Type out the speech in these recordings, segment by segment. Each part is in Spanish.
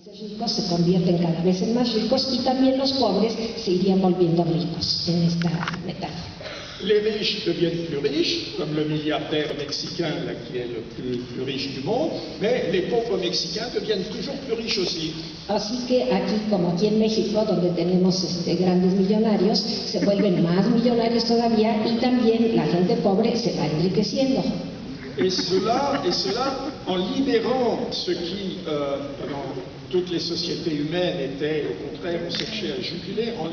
Los ricos se convierten cada vez en más ricos y también los pobres se irían volviendo ricos en esta metáfora. Les riches deviennent plus riches, comme le milliardaire mexicain là, qui est le plus riche du monde, mais les pauvres mexicains deviennent toujours plus riches aussi. Así que aquí, como aquí en México, donde tenemos grandes millonarios, se vuelven más millonarios todavía y también la gente pobre se va enriqueciendo. Et cela en libérant ce qui, dans toutes les sociétés humaines, était au contraire, on cherchait à juguler, en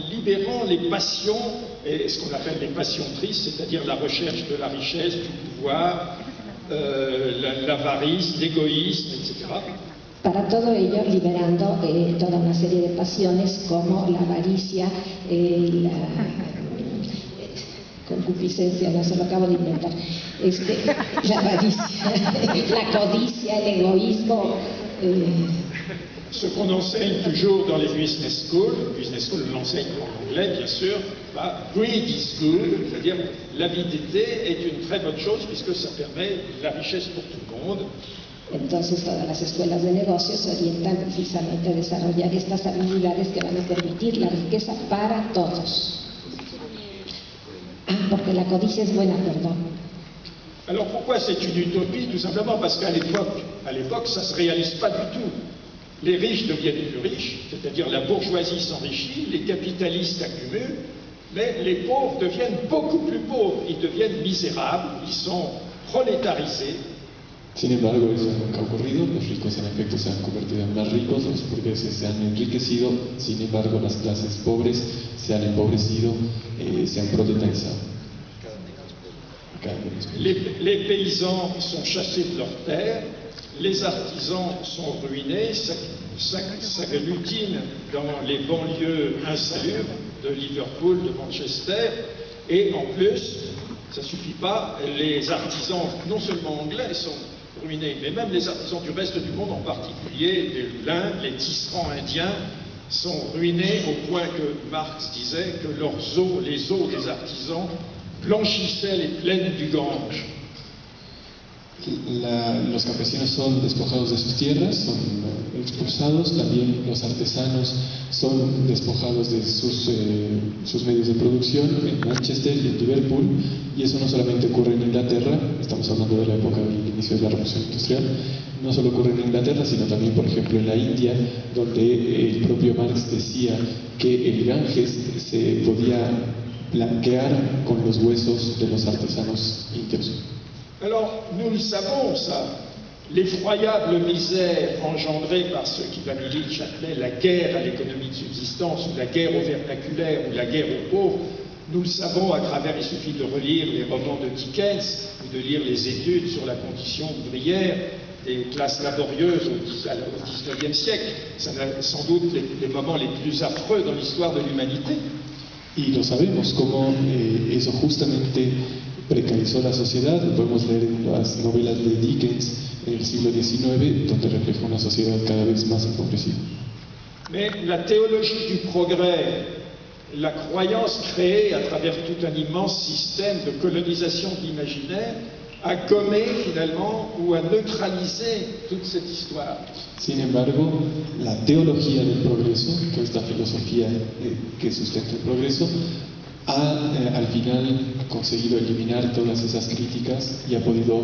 libérant les passions, et ce qu'on appelle les passions tristes, c'est-à-dire la recherche de la richesse, du pouvoir, l'avarice, l'égoïsme, etc. Para todo ello, liberando toda una serie de pasiones como la avaricia, la concupiscencia, no se lo acabo de inventar, la avaricia, la codicia, el egoísmo. Ce qu'on enseigne toujours dans les business schools on l'enseigne en anglais bien sûr, greed is good, c'est-à-dire l'avidité est une très bonne chose puisque ça permet la richesse pour tout le monde. Entonces todas las escuelas de negocios se orientan precisamente a desarrollar estas habilidades que van a permitir la riqueza para todos. Porque la codicia es buena, perdón. Alors pourquoi c'est une utopie? Tout simplement parce qu'à l'époque, ça ne se réalise pas du tout. Les riches deviennent plus riches, c'est-à-dire la bourgeoisie s'enrichit, les capitalistes accumulent, mais les pauvres deviennent beaucoup plus pauvres, ils deviennent misérables, ils sont prolétarisés. Sin embargo, eso nunca ha ocurrido, los ricos en efecto se han convertido en más ricos, los burgueses se han enriquecido, sin embargo las clases pobres se han empobrecido, se han proletarizado. Les paysans sont chassés de leurs terres, les artisans sont ruinés, s'agglutinent dans les banlieues insalubres de Liverpool, de Manchester, et en plus, ça ne suffit pas, les artisans, non seulement anglais, sont ruinés, mais même les artisans du reste du monde, en particulier de l'Inde, les tisserands indiens, sont ruinés au point que Marx disait que les os des artisans blanchissaient les plaines du Gange. Los campesinos son despojados de sus tierras, son expulsados, también los artesanos son despojados de sus medios de producción en Manchester y en Liverpool, y eso no solamente ocurre en Inglaterra, estamos hablando de la época del inicio de la Revolución Industrial, no solo ocurre en Inglaterra, sino también, por ejemplo, en la India, donde el propio Marx decía que el Ganges se podía blanquear con los huesos de los artesanos indios. Alors, nous le savons, ça, l'effroyable misère engendrée par ce qu'Ivan Illich appelait la guerre à l'économie de subsistance, ou la guerre au vernaculaire, ou la guerre aux pauvres, nous le savons à travers, il suffit de relire les romans de Dickens, ou de lire les études sur la condition ouvrière des classes laborieuses au XIXe siècle. C'est sans doute les moments les plus affreux dans l'histoire de l'humanité. Y lo sabemos, como eso justamente precarizó la sociedad. Podemos leer en las novelas de Dickens en el siglo XIX, donde refleja una sociedad cada vez más empobrecida. Mais la théologie du progrès, la croyance créée à travers tout un immense système de colonisation de l'imaginaire, a gommé finalement ou a neutralisé toute cette histoire. Sin embargo, la teología del progreso, que es la filosofía que sustenta el progreso, ha al final conseguido eliminar todas esas críticas y ha podido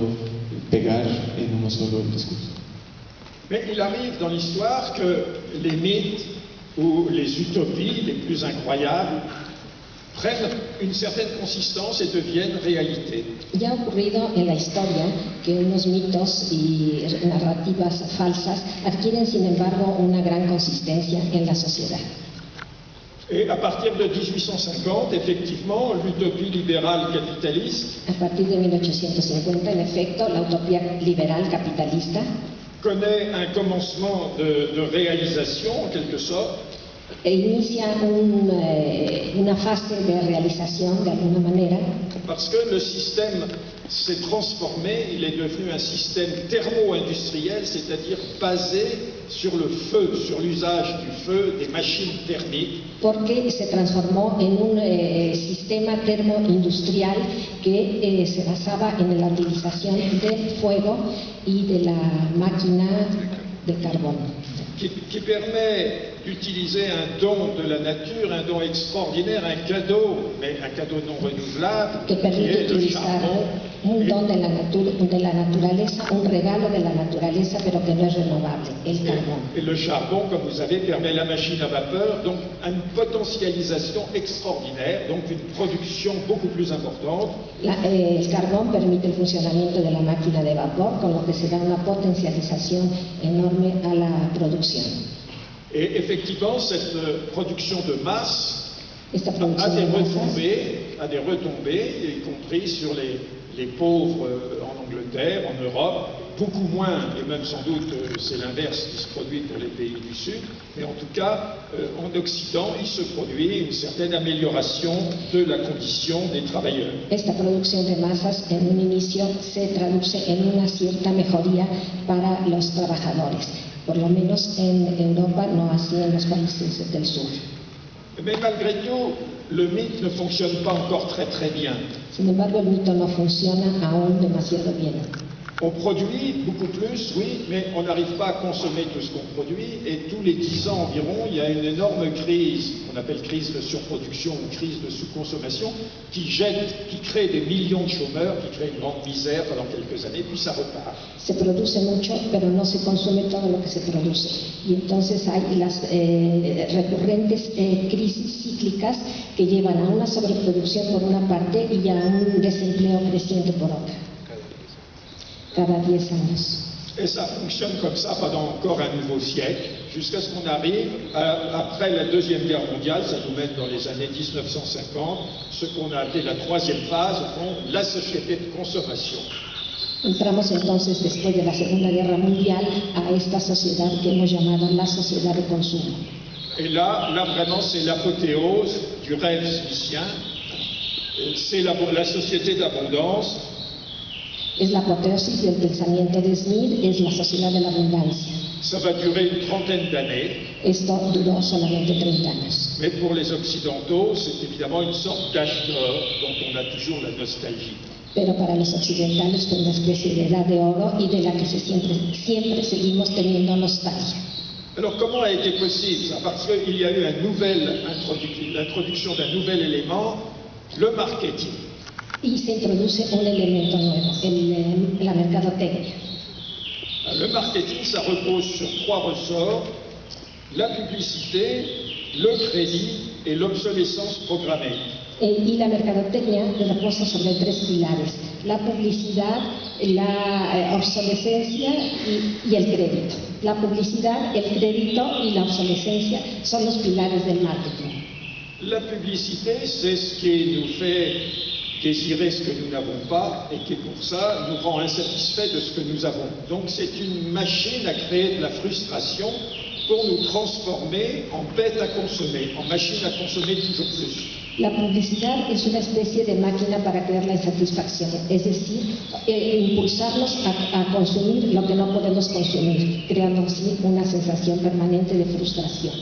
pegar en uno solo el discurso. Mais il arrive dans l'histoire que les mythes ou les utopies les plus incroyables prennent une certaine consistance et deviennent réalité. Ya ha ocurrido en la historia que unos mitos y narrativas falsas adquieren sin embargo una gran consistencia en la sociedad. Et à partir de 1850, effectivement, l'utopie libérale capitaliste A partir de 1850, en efecto, la utopía liberal capitalista connaît un commencement de réalisation, en quelque sorte, inicia una fase de realización de alguna manera. Parce que le système s'est transformé, il est devenu un système thermo-industriel, c'est-à-dire basé sur le feu, sur l'usage du feu, des machines thermiques. Porque se transformó en un sistema termoindustrial que se basaba en la utilización del fuego y de la máquina de carbón. Qui permet d'utiliser un don de la nature, un don extraordinaire, un cadeau, mais un cadeau non renouvelable, Que qui permite est le utilizar charbon. un don de la naturaleza, un regalo de la naturaleza, pero que no es renovable, el carbón. Et le charbon, comme vous savez, permet la machine à vapeur, donc une potentialisation extraordinaire, donc une production beaucoup plus importante. El carbón permite el funcionamiento de la máquina de vapor, con lo que se da una potencialización enorme a la producción. Et effectivement, cette production de masse Esta a producción de masas des retombées, y compris sur les pauvres en Angleterre, en Europe, beaucoup moins, et même sans doute c'est l'inverse qui se produit pour les pays du Sud, mais en tout cas, en Occident, il se produit une certaine amélioration de la condition des travailleurs. Esta producción de masas en un inicio se traduce en una cierta mejoría para los trabajadores, por lo menos en Europa, no así en los países del sur. Mais malgré tout, le mythe ne fonctionne pas encore très bien. Sin embargo, el mito no funciona aún demasiado bien. On produit beaucoup plus, oui, mais on n'arrive pas à consommer tout ce qu'on produit, et tous les 10 ans environ, il y a une énorme crise, qu'on appelle crise de surproduction ou crise de sous-consommation, qui crée des millions de chômeurs, qui crée une grande misère pendant quelques années, puis ça repart. Se produce mucho, pero no se consume todo lo que se produce. Y entonces hay las recurrentes crisis cíclicas que llevan a una sobreproducción por una parte y a un desempleo creciente por otra. Cada 10 años. Et ça fonctionne comme ça pendant encore un nouveau siècle, jusqu'à ce qu'on arrive, après la Deuxième Guerre mondiale, ça nous mène dans les années 1950, ce qu'on a appelé la troisième phase, au fond, la société de consommation. Entramos entonces, después de la Segunda Guerra Mundial, a esta sociedad que hemos llamado la sociedad de consumo. Et là vraiment, c'est l'apothéose du rêve smithien, c'est la société d'abondance. Es la apoteosis del pensamiento de Smith, es la sociedad de la abundancia. Ça va durer une trentaine d'années. Esto duró solamente 30 años. Mais pour les Occidentaux, c'est évidemment une sorte d'âge d'or dont on a toujours la nostalgie. Pero para los occidentales fue una especie de edad de oro y de la que siempre seguimos teniendo nostalgia. Alors comment a été possible ça? Parce qu'il y a eu l'introduction d'un nouvel élément, le marketing. Y se introduce un elemento nuevo, la mercadotecnia. Le marketing, ça repose sur 3 ressorts, la publicité, le crédit et l'obsolescence programmée. Y la mercadotecnia reposa sobre 3 pilares: la publicidad, la obsolescencia y el crédito. La publicidad, el crédito y la obsolescencia son los pilares del marketing. La publicité, c'est ce qui nous fait désirer ce que nous n'avons pas et qui, pour ça, nous rend insatisfaits de ce que nous avons. Donc c'est une machine à créer de la frustration pour nous transformer en bête à consommer, en machine à consommer toujours plus. La publicidad es una especie de máquina para crear la insatisfacción, es decir, impulsarnos a consumir lo que no podemos consumir, creando así una sensación permanente de frustración.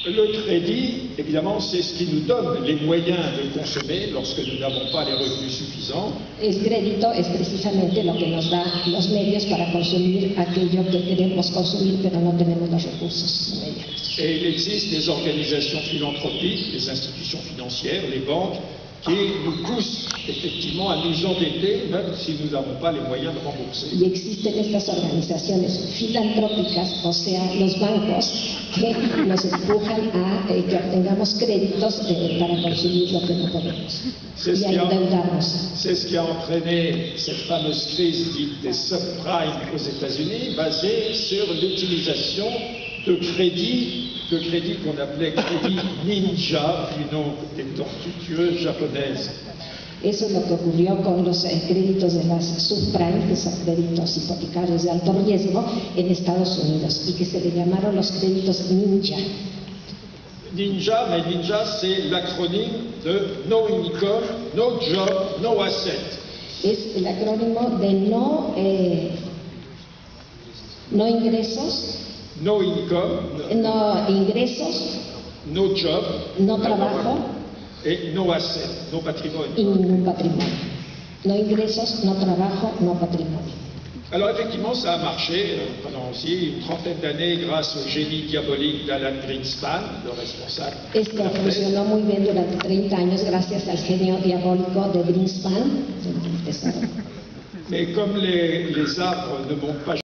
Le crédit, évidemment, c'est ce qui nous donne les moyens de consommer lorsque nous n'avons pas les revenus suffisants. El crédito es precisamente lo que nos da los medios para consumir aquello que queremos consumir, pero no tenemos los recursos inmediatos. Et il existe des organisations philanthropiques, des institutions financières, les banques, qui nous poussent effectivement à nous endetter, même si nous n'avons pas les moyens de rembourser. Y existen estas organizaciones filantrópicas, o sea, los bancos, que nos empujan a que obtengamos créditos para consumir lo que no podemos y a endeudarnos. C'est ce qui a entraîné cette fameuse crise dite des subprimes aux États-Unis, basée sur l'utilisation de crédits qu'on appelait crédit ninja, du nom des tortues tueuses japonaises. Eso es lo que ocurrió con los créditos de las subprime, que son créditos hipotecarios de alto riesgo en Estados Unidos, y que se le llamaron los créditos ninja. Ninja, mais ninja, c'est l'acronyme de no income, no job, no asset. Es el acrónimo de no ingresos, No income, no ingresos, no job, no trabajo et no asset, no patrimonio. y ningún patrimonio. No ingresos, no trabajo, no patrimonio. Alors effectivement, ça a marché pendant aussi une trentaine d'années grâce au génie diabolique d'Alan Greenspan, le responsable. Esto funcionó muy bien durante 30 años gracias al genio diabólico de Greenspan. Mais comme les arbres ne montent pas